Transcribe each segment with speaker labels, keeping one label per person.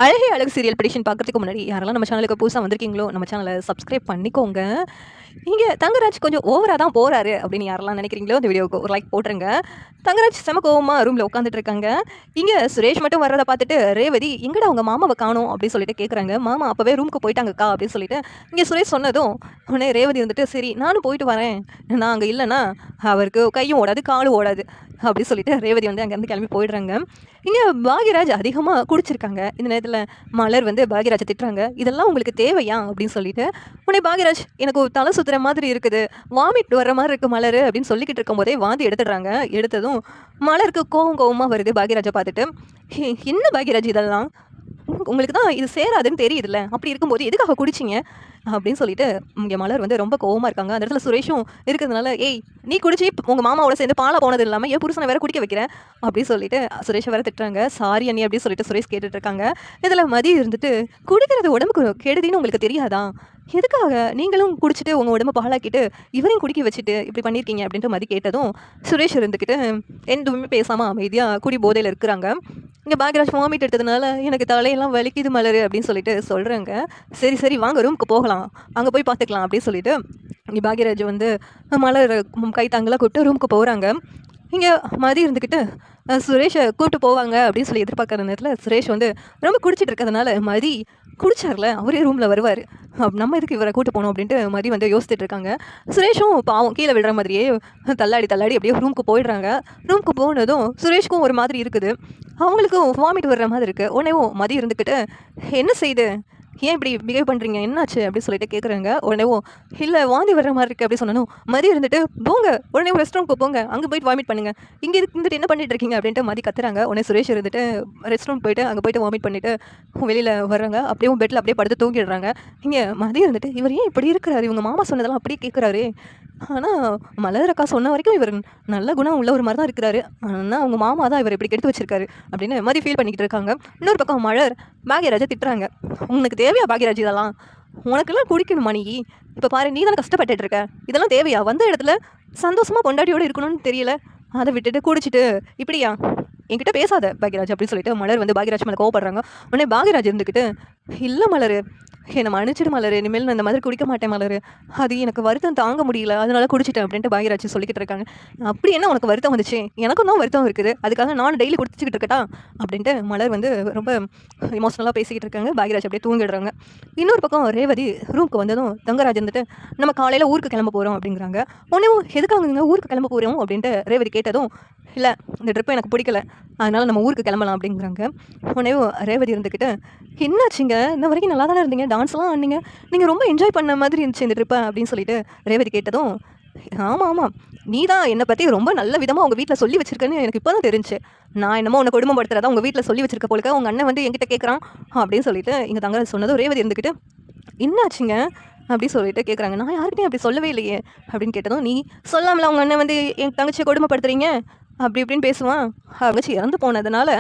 Speaker 1: அழகே அழகு serial prediction பார்க்கறதுக்கு முன்னாடி யாரெல்லாம் நம்ம சேனலுக்கு புதுசாக வந்திருக்கீங்களோ நம்ம சேனலை சப்ஸ்கிரைப் பண்ணிக்கோங்க. இங்கே தங்கராஜ் கொஞ்சம் ஓவராக தான் போகிறாரு அப்படின்னு யாரெல்லாம் நினைக்கிறீங்களோ இந்த வீடியோவுக்கு ஒரு லைக் போட்டுருங்க. தங்கராஜ் செம கோவமாக ரூமில் உட்காந்துட்டு இருக்காங்க. இங்கே சுரேஷ் மட்டும் வர்றதை பார்த்துட்டு ரேவதி எங்கடா அவங்க மாமாவை காணோம் அப்படின்னு சொல்லிட்டு கேட்குறாங்க. மாமா அப்போவே ரூமுக்கு போயிட்டாங்கக்கா அப்படின்னு சொல்லிட்டு இங்கே சுரேஷ் சொன்னதும் உடனே ரேவதி வந்துட்டு சரி நானும் போயிட்டு வரேன், நான் அங்கே இல்லைன்னா அவருக்கு கையும் ஓடாது காலும் ஓடாது அப்படின்னு சொல்லிட்டு ரேவதி வந்து அங்கேருந்து கிளம்பி போயிடுறாங்க. இங்கே பாக்யராஜ் அதிகமாக குடிச்சிருக்காங்க. இந்த நேரத்தில் மலர் வந்து பாக்யராஜை திட்டுறாங்க. இதெல்லாம் உங்களுக்கு தேவையா அப்படின்னு சொல்லிட்டு உடனே பாக்யராஜ் எனக்கு ஒரு தலை சுற்றுற மாதிரி இருக்குது, வாமிட் வர்ற மாதிரி இருக்குது மலர் அப்படின்னு சொல்லிக்கிட்டு இருக்கும்போதே வாந்தி எடுத்துடுறாங்க. எடுத்ததும் மலருக்கு கோவமாக வருது பாக்யராஜை பார்த்துட்டு. என்ன பாக்யராஜ் இதெல்லாம் உங்களுக்கு தான் இது சேராதுன்னு தெரியுதுல்ல, அப்படி இருக்கும்போது எதுக்காக குடிச்சிங்க அப்படின்னு சொல்லிட்டு இங்கே மலர் வந்து ரொம்ப கோவமாக இருக்காங்க. அந்த இடத்துல சுரேஷும் இருக்கிறதுனால ஏய் நீ குடிச்சு உங்கள் மாமாவோட சேர்ந்து பாலை போனது இல்லாமல் என் புருஷனை வேற குடிக்க வைக்கிறேன் அப்படின்னு சொல்லிட்டு சுரேஷை வேற திட்டுறாங்க. சாரி அண்ணி அப்படின்னு சொல்லிட்டு சுரேஷ் கேட்டுட்டு இருக்காங்க. இதில் மதி இருந்துட்டு குடிக்கிறது உடம்புக்கு கெடுதின்னு உங்களுக்கு தெரியாதா, எதுக்காக நீங்களும் குடிச்சிட்டு உங்கள் உடம்பு பாலாக்கிட்டு இவரையும் குடிக்க வச்சுட்டு இப்படி பண்ணியிருக்கீங்க அப்படின்ட்டு மதி கேட்டதும் சுரேஷ் இருந்துக்கிட்டு எதுவுமே பேசாமல் அமைதியாக குடி போதையில் இருக்கிறாங்க. இங்கே பாக்யராஜ் வாமிட் எடுத்ததுனால எனக்கு தலையெல்லாம் வலிக்குது மலர் அப்படின்னு சொல்லிட்டு சொல்கிறாங்க. சரி சரி வாங்க ரூமுக்கு போகலாம், அங்கே போய் பார்த்துக்கலாம் அப்படின்னு சொல்லிட்டு இங்கே பாக்யராஜ் வந்து மலர் கை தாங்கலாம் கூப்பிட்டு ரூமுக்கு போகிறாங்க. இங்கே மதி இருந்துக்கிட்டு சுரேஷை கூப்பிட்டு போவாங்க அப்படின்னு சொல்லி எதிர்பார்க்குற நேரத்தில் சுரேஷ் வந்து ரொம்ப குடிச்சிட்டு இருக்கிறதுனால மதி குடிச்சார்ல அவரே ரூமில் வருவார், நம்ம இதுக்கு இவரை கூட்டு போகணும் அப்படின்ட்டு மதி வந்து யோசிச்சுட்டு இருக்காங்க. சுரேஷும் பாவம் கீழே விடுற மாதிரியே தள்ளாடி அப்படியே ரூமுக்கு போயிடுறாங்க. ரூமுக்கு போனதும் சுரேஷ்க்கும் ஒரு மாதிரி இருக்குது, அவங்களுக்கும் வாமிட் வர்ற மாதிரி இருக்குது. உடனே மதி இருந்துக்கிட்டு என்ன செய்யுது, ஏன் இப்படி பிஹேவ் பண்ணுறீங்க என்னாச்சு அப்படின்னு சொல்லிட்டு கேட்குறாங்க. உடனே இல்லை வாந்தி வர்ற மாதிரி இருக்குது அப்படி சொன்னனும் மதி இருந்துட்டு போங்க உடனே ரெஸ்ட் ரூமுக்கு போங்க, அங்கே போயிட்டு வாமிட் பண்ணுங்கள், இங்கே இருந்துட்டு என்ன பண்ணிட்டு இருக்கீங்க அப்படின்ட்டு மதி கத்துறாங்க. உடனே சுரேஷ் இருந்துட்டு ரெஸ்ட் ரூம் போயிட்டு அங்கே போயிட்டு வாமிட் பண்ணிவிட்டு வெளியில் வர்றாங்க. அப்படியே பெட்டில் அப்படியே படுத்து தூங்கிடுறாங்க. இங்கே மதி இருந்துட்டு இவர் ஏன் இப்படி இருக்கிறாரு, இவங்க மாமா சொன்னதெல்லாம் அப்படியே கேட்குறாரு, ஆனால் மலர் அக்கா சொன்ன வரைக்கும் இவர் நல்ல குணம் உள்ள ஒரு மாதிரி தான் இருக்கிறாரு, ஆனால் அவங்க மாமா தான் இவர் இப்படி கெடுத்து வச்சிருக்காரு அப்படின்னு மதி ஃபீல் பண்ணிக்கிட்டு இருக்காங்க. இன்னொரு பக்கம் மலர் பாக்யராஜை திட்டுறாங்க. உனக்கு தேவையா பாக்யராஜ் இதெல்லாம், உனக்கெல்லாம் குடிக்கணுமா நீ, இப்போ பாரு நீ தானே கஷ்டப்பட்டுட்டு இருக்க, இதெல்லாம் தேவையா, வந்த இடத்துல சந்தோஷமாக பொண்டாட்டியோடு இருக்கணும்னு தெரியல, அதை விட்டுட்டு குடிச்சிட்டு இப்படியா என்கிட்ட பேசாத பாக்யராஜ் அப்படின்னு சொல்லிட்டு மலர் வந்து பாக்யராஜ் மேலே கோவப்படுறாங்க. உடனே பாக்யராஜ் இருந்துக்கிட்டு இல்லை மலர் என்னை மன்னிச்சிடு மலர், இனிமேல் நான் இந்த மாதிரி குடிக்க மாட்டேன் மலர், அது எனக்கு வருத்தம் தாங்க முடியல அதனால குடிச்சிட்டேன் அப்படின்ட்டு பாக்யராஜ் சொல்லிக்கிட்டு இருக்காங்க. அப்படி என்ன உனக்கு வருத்தம் வந்துச்சு, எனக்கும் தான் வருத்தம் இருக்குது, அதுக்காக நான் டெய்லி குடிச்சிக்கிட்டு இருக்கட்டா அப்படின்ட்டு மலர் வந்து ரொம்ப எமோஷனலாக பேசிக்கிட்டு இருக்காங்க. பாக்யராஜ் அப்படியே தூங்கிடுறாங்க. இன்னொரு பக்கம் ரேவதி ரூமுக்கு வந்ததும் தங்கராஜ் வந்துட்டு நம்ம காலையில் ஊருக்கு கிளம்ப போகிறோம் அப்படிங்கிறாங்க. உடனே எதுக்காக ஊருக்கு கிளம்ப போகிறோம் அப்படின்ட்டு ரேவதி கேட்டதும் இல்லை இந்த ட்ரிப்பை எனக்கு பிடிக்கல அதனால் நம்ம ஊருக்கு கிளம்பலாம் அப்படிங்கிறாங்க. உடனே ரேவதி இருந்துக்கிட்டு என்னாச்சுங்க இன்ன வரைக்கும் நல்லா தானே இருந்தீங்க, டான்ஸ்லாம் ஆனீங்க, நீங்கள் ரொம்ப என்ஜாய் பண்ண மாதிரி இருந்துச்சு இந்த ட்ரிப்பை அப்படின்னு சொல்லிட்டு ரேவதி கேட்டதும் ஆமாம் ஆமாம் நீ தான் என்னை பற்றி ரொம்ப நல்ல விதமாக உங்கள் வீட்டில் சொல்லி வச்சிருக்கேன்னு எனக்கு இப்போ தான் தெரிஞ்சு, நான் என்னமோ உன்னை குடும்பப்படுத்துறதா உங்கள் வீட்டில் சொல்லி வச்சிருக்க போலுக்க உங்கள் அண்ணன் வந்து என்கிட்ட கேட்குறான் அப்படின்னு சொல்லிட்டு இங்கே தங்கராஜ் சொன்னதும் ரேவதி இருந்துக்கிட்டு என்னாச்சுங்க அப்படி சொல்லிட்டு கேட்குறாங்க. நான் யாருக்கிட்டையும் அப்படி சொல்லவே இல்லையே அப்படின்னு கேட்டதும் நீ சொல்லாமல உங்கள் அண்ணன் வந்து என் தங்கச்சியை கொடுமைப்படுத்துறீங்க அப்படி இப்படின்னு பேசுவான், தங்கச்சி இறந்து போனதுனால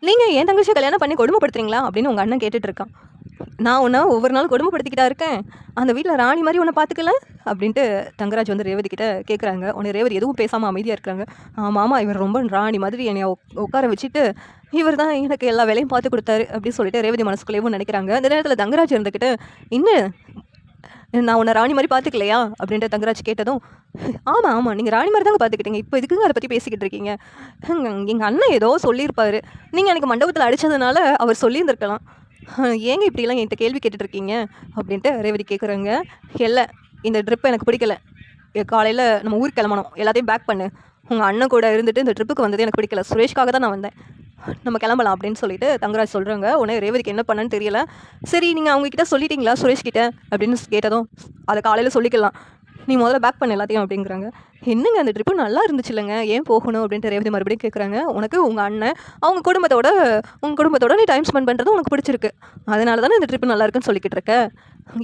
Speaker 1: நீங்கள் என் தங்கச்சியை கல்யாணம் பண்ணி கொடுமைப்படுத்துறீங்களா அப்படின்னு உங்கள் அண்ணன் கேட்டுட்ருக்கான். நான் உன்னை ஒவ்வொரு நாள் கொடுமைப்படுத்திக்கிட்டா இருக்கேன், அந்த வீட்டில் ராணி மாதிரி உன்னை பார்த்துக்கல அப்படின்ட்டு தங்கராஜ் வந்து ரேவதி கிட்ட கேட்குறாங்க. உன்னை ரேவதி எதுவும் பேசாமல் அமைதியாக இருக்கிறாங்க. ஆமாம் இவர் ரொம்ப ராணி மாதிரி என்னை உட்கார வச்சுட்டு இவர் தான் எனக்கு எல்லா வேலையும் பார்த்து கொடுத்தாரு அப்படின்னு சொல்லிட்டு ரேவதி மனசுக்குள்ளேயும் நினைக்கிறாங்க. அந்த நேரத்தில் தங்கராஜ் இருந்துக்கிட்டு இன்னும் நான் உன்னை ராணி மாதிரி பார்த்துக்கலையா அப்படின்ட்டு தங்கராஜ் கேட்டதும் ஆமாம் ஆமாம் நீங்கள் ராணி மாதிரி தாங்க பார்த்துக்கிட்டீங்க, இப்போ இதுக்குங்க அதை பற்றி பேசிக்கிட்டு இருக்கீங்க, எங்கள் அண்ணன் ஏதோ சொல்லியிருப்பார், நீங்கள் எனக்கு மண்டபத்தில் அடித்ததுனால அவர் சொல்லியிருந்திருக்கலாம், ஏங்க இப்படிலாம் என்கிட்ட கேள்வி கேட்டுட்ருக்கீங்க அப்படின்ட்டு ரேவதி கேட்குறாங்க. இல்லை இந்த ட்ரிப்பை எனக்கு பிடிக்கல, காலையில் நம்ம ஊருக்கு கிளம்பணும், எல்லாத்தையும் பேக் பண்ணு, உங்கள் அண்ணன் கூட இருந்துட்டு இந்த ட்ரிப்புக்கு வந்தது எனக்கு பிடிக்கல, சுரேஷ்காக தான் நான் வந்தேன், நம்ம கிளம்பலாம் அப்படின்னு சொல்லிட்டு தங்கராஜ் சொல்கிறாங்க. உடனே ரேவதிக்கு என்ன பண்ணன்னு தெரியல. சரி நீங்கள் அவங்கக்கிட்ட சொல்லிட்டீங்களா சுரேஷ்கிட்ட அப்படின்னு கேட்டதும் அதை காலையில் சொல்லிக்கலாம், நீ முதல்ல பேக் பண்ண எல்லாத்தையும் அப்படிங்கிறாங்க. என்னங்க அந்த ட்ரிப்பு நல்லா இருந்துச்சு இல்லைங்க, ஏன் போகணும் அப்படின்ட்டு ரேவதி மறுபடியும் கேட்குறாங்க. உனக்கு உங்கள் அண்ணன் உங்கள் குடும்பத்தோட நீ டைம் ஸ்பெண்ட் பண்ணுறது உனக்கு பிடிச்சிருக்கு, அதனால தானே இந்த ட்ரிப்பு நல்லா இருக்குன்னு சொல்லிக்கிட்டு இருக்க,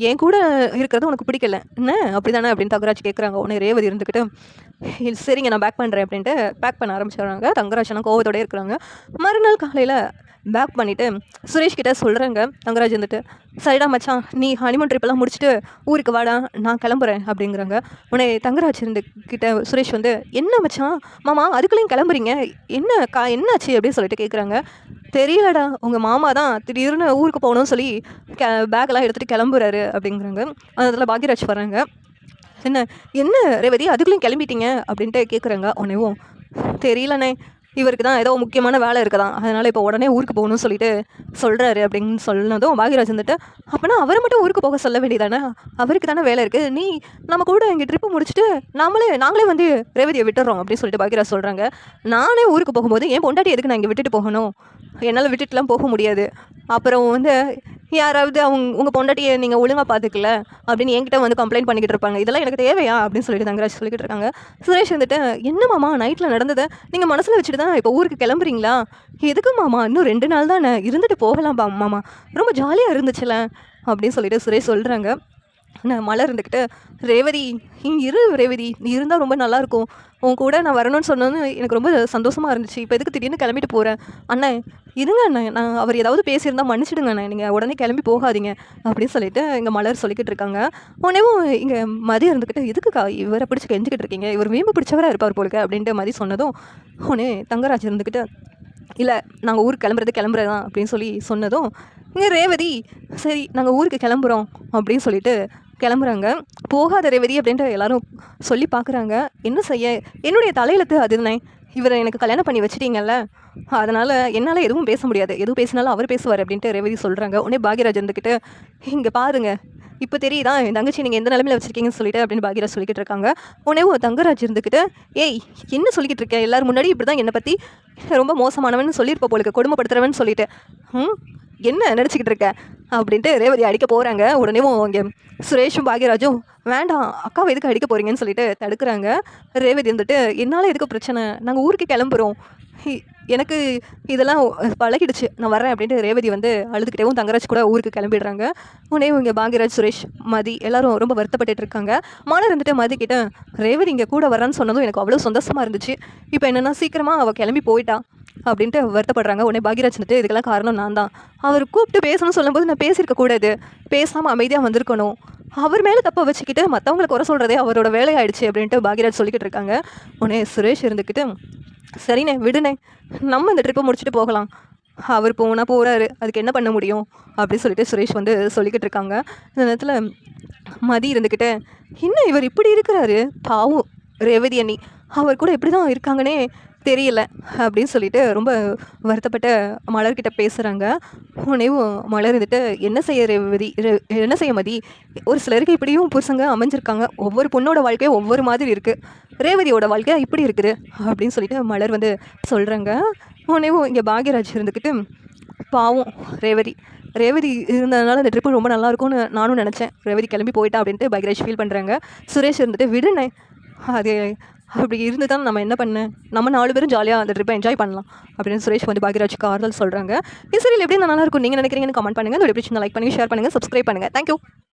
Speaker 1: என் கூட இருக்கிறது உனக்கு பிடிக்கல என்ன அப்படி தானே அப்படின்னு தங்கராஜ் கேட்குறாங்க. உடனே ரேவதி இருந்துக்கிட்டு சரிங்க நான் பேக் பண்ணுறேன் அப்படின்ட்டு பேக் பண்ண ஆரம்பிச்சிடுறாங்க. தங்கராஜ் எல்லாம் கோவத்தோடய இருக்கிறாங்க. மறுநாள் காலையில் பேக் பண்ணிவிட்டு சுரேஷ் கிட்ட சொல்கிறாங்க தங்கராஜ் வந்துட்டு, சரிடா மச்சான், நீ ஹனிமூன் ட்ரிப்பெல்லாம் முடிச்சுட்டு ஊருக்கு வாடா, நான் கிளம்புறேன் அப்படிங்கிறாங்க. உடனே தங்கராஜ் கிட்ட சுரேஷ் வந்து, என்ன மச்சான் மாமா அதுக்குள்ளேயும் கிளம்புறீங்க, என்னாச்சு அப்படின்னு சொல்லிட்டு கேட்குறாங்க. தெரியலடா, உங்கள் மாமா தான் திடீர்னு ஊருக்கு போகணும்னு சொல்லி பேக்கெல்லாம் எடுத்துகிட்டு கிளம்புறாரு அப்படிங்கிறாங்க. அதில் பாக்யராஜ் வர்றாங்க. என்ன என்ன ரேவதி அதுக்குள்ளேயும் கிளம்பிட்டீங்க அப்படின்ட்டு கேட்குறாங்க. உடனேவும் தெரியலண்ணே, இவருக்கு தான் ஏதோ முக்கியமான வேலை இருக்குதான், அதனால் இப்போ உடனே ஊருக்கு போகணும்னு சொல்லிட்டு சொல்கிறாரு அப்படின்னு சொன்னதும் பாக்யராஜ் வந்துட்டு, அப்போனா அவரை மட்டும் ஊருக்கு போக சொல்ல வேண்டியதானே, அவருக்கு தானே வேலை இருக்குது, நீ நம்ம கூட இங்கே ட்ரிப்பு முடிச்சுட்டு நாங்களே வந்து ரேவதியை விட்டுறோம் அப்படின்னு சொல்லிட்டு பாக்யராஜ் சொல்கிறாங்க. நானே ஊருக்கு போகும்போது என் பொண்டாட்டி எதுக்கு நான் இங்கே விட்டுட்டு போகணும், என்னால் விட்டுட்டுலாம் போக முடியாது, அப்புறம் வந்து யாராவது உங்கள் பொண்டாட்டியை நீங்கள் ஒழுங்காக பார்த்துக்கல அப்படின்னு என்கிட்ட வந்து கம்ப்ளைண்ட் பண்ணிக்கிட்டு இருப்பாங்க, இதெல்லாம் எனக்கு தேவையா அப்படின்னு சொல்லிட்டு தங்கராஜ் சொல்லிக்கிட்டு இருக்காங்க. சுரேஷ் வந்துட்டு, என்ன மாமா நைட்டில் நடந்ததை நீங்கள் மனசில் வச்சுட்டு தான் இப்போ ஊருக்கு கிளம்புறீங்களா, எதுக்கு மாமா இன்னும் 2 நாள் தானே இருந்துட்டு போகலாம் மாமா, ரொம்ப ஜாலியாக இருந்துச்சுல அப்படின்னு சொல்லிட்டு சுரேஷ் சொல்கிறாங்க. நான் மலர் இருந்துக்கிட்டு, ரேவதி ரேவதி நீ இருந்தால் ரொம்ப நல்லாயிருக்கும், உன் கூட நான் வரணும்னு சொன்னது எனக்கு ரொம்ப சந்தோஷமாக இருந்துச்சு, இப்போ எதுக்கு திடீர்னு கிளம்பிட்டு போகிறேன், அண்ணன் இருங்க அண்ணன், நான் அவர் ஏதாவது பேசியிருந்தால் மன்னிச்சிடுங்க அண்ணன், நீங்கள் உடனே கிளம்பி போகாதீங்க அப்படின்னு சொல்லிட்டு இங்கே மலர் சொல்லிக்கிட்டு இருக்காங்க. உடனேவும் இங்கே மதி இருந்துக்கிட்டு, எதுக்குக்கா இவரை பிடிச்சி கெஞ்சிக்கிட்டு இருக்கீங்க, இவர் வீம்பு பிடிச்சவராக இருப்பார் போலுக்க அப்படின்ட்டு மதி சொன்னதும் உடனே தங்கராஜ் இருந்துக்கிட்டு, இல்லை நாங்கள் ஊருக்கு கிளம்புறது தான் அப்படின்னு சொல்லி சொன்னதும் இங்கே ரேவதி, சரி நாங்கள் ஊருக்கு கிளம்புறோம் அப்படின்னு சொல்லிட்டு கிளம்புறாங்க. போகாத ரேவதி அப்படின்ட்டு எல்லாரும் சொல்லி பார்க்குறாங்க. என்ன செய்ய, என்னுடைய தலையெழுத்து அதுதானே, இவரை எனக்கு கல்யாணம் பண்ணி வச்சிட்டீங்கல்ல, அதனால் என்னால் எதுவும் பேச முடியாது, எதுவும் பேசினாலும் அவர் பேசுவார் அப்படின்ட்டு ரேவதி சொல்கிறாங்க. உடனே பாக்யராஜ் இருந்துக்கிட்டு, இங்கே பாருங்க இப்போ தெரியுதா என் தங்கச்சி நீங்கள் எந்த நிலமையில வச்சுருக்கீங்கன்னு சொல்லிட்டு அப்படின்னு பாக்யராஜ் சொல்லிக்கிட்டு இருக்காங்க. உடனே தங்கராஜ் இருந்துக்கிட்டு, ஏய் என்ன சொல்லிக்கிட்டு இருக்கேன், எல்லோரும் முன்னாடி இப்படி தான் என்னை பற்றி ரொம்ப மோசமானவன் சொல்லியிருப்ப போலுக்கு, கொடுமைப்படுத்துறவன் சொல்லிட்டு என்ன நினச்சிக்கிட்டு இருக்க அப்படின்ட்டு ரேவதி அடிக்க போகிறாங்க. உடனே இங்கே சுரேஷும் பாக்யராஜும், வேண்டாம் அக்காவை எதுக்கு அடிக்க போகிறீங்கன்னு சொல்லிட்டு தடுக்கிறாங்க. ரேவதி வந்துட்டு, என்னால் எதுக்கு பிரச்சனை, நாங்கள் ஊருக்கு கிளம்புறோம், எனக்கு இதெல்லாம் பழகிடுச்சு, நான் வரேன் அப்படின்ட்டு ரேவதி வந்து அழுதுகிட்டேவும் தங்கராஜ் கூட ஊருக்கு கிளம்பிடுறாங்க. உடனே இங்கே பாக்யராஜ் சுரேஷ் மதி எல்லாரும் ரொம்ப வருத்தப்பட்டு இருக்காங்க. மலர் இருந்துட்டு மதி கிட்ட, ரேவதி இங்கே கூட வரேன்னு சொன்னதும் எனக்கு அவ்வளோ சந்தோஷமாக இருந்துச்சு, இப்போ என்னென்னா சீக்கிரமாக அவள் கிளம்பி போயிட்டா அப்படின்ட்டு வருத்தப்படுறாங்க. உடனே பாக்யராஜ் வந்துட்டு, இதுக்கெல்லாம் காரணம் நான் தான், அவர் கூப்பிட்டு பேசணும்னு சொல்லும்போது நான் பேசியிருக்கக்கூடாது, பேசாமல் அமைதியாக வந்திருக்கணும், அவர் மேலே தப்பை வச்சுக்கிட்டு மற்றவங்களை குறை சொல்கிறதே அவரோட வேலையாயிடுச்சு அப்படின்ட்டு பாக்யராஜ் சொல்லிக்கிட்டு இருக்காங்க. உடனே சுரேஷ் இருந்துக்கிட்டு, சரிண்ணே விடுனே, நம்ம இந்த ட்ரிப்பை முடிச்சுட்டு போகலாம், அவர் போனால் போகிறாரு, அதுக்கு என்ன பண்ண முடியும் அப்படின்னு சொல்லிட்டு சுரேஷ் வந்து சொல்லிக்கிட்டு இருக்காங்க. இந்த நேரத்தில் மதி இருந்துக்கிட்டு, இன்னும் இவர் இப்படி இருக்கிறாரு, பாவம் ரேவதி அண்ணி அவர் கூட எப்படி தான் இருக்காங்கன்னே தெரியல அப்படின்னு சொல்லிட்டு ரொம்ப வருத்தப்பட்ட மலர்கிட்ட பேசுகிறாங்க. உடனேவும் மலர் இருந்துட்டு, என்ன செய்ய ரேவதி, என்ன செய்ய மதி, ஒரு சிலருக்கு இப்படியும் புருஷங்க அமைஞ்சிருக்காங்க, ஒவ்வொரு பொண்ணோட வாழ்க்கையும் ஒவ்வொரு மாதிரி இருக்குது, ரேவதியோட வாழ்க்கை இப்படி இருக்குது அப்படின்னு சொல்லிட்டு மலர் வந்து சொல்கிறாங்க. உடனேவும் இங்கே பாக்யராஜ் இருந்துக்கிட்டு, பாவம் ரேவதி இருந்ததுனால இந்த ட்ரிப்பு ரொம்ப நல்லாயிருக்கும்னு நானும் நினச்சேன், ரேவதி கிளம்பி போயிட்டா அப்படின்ட்டு பாக்யராஜ் ஃபீல் பண்ணுறாங்க. சுரேஷ் இருந்துட்டு, விடுனே, அது அப்படி இருந்து தான் நம்ம என்ன பண்ணேன், நம்ம 4 பேரும் ஜாலியாக அந்த ட்ரிப்பை என்ஜாய் பண்ணலாம் அப்படின்னு சுரேஷ் வந்து பாக்யராஜுக்கு ஆறுதல் சொல்கிறாங்க. இந்த சீரியல் எப்படி நல்லா இருக்கும் நீங்கள் நினைக்கிறீங்கன்னு கமெண்ட் பண்ணுங்கள். இந்த எப்படி லைக் பண்ணுங்கள், ஷேர் பண்ணுங்கள், சப்ஸ்கிரைப் பண்ணுங்கள். தேங்க்யூ.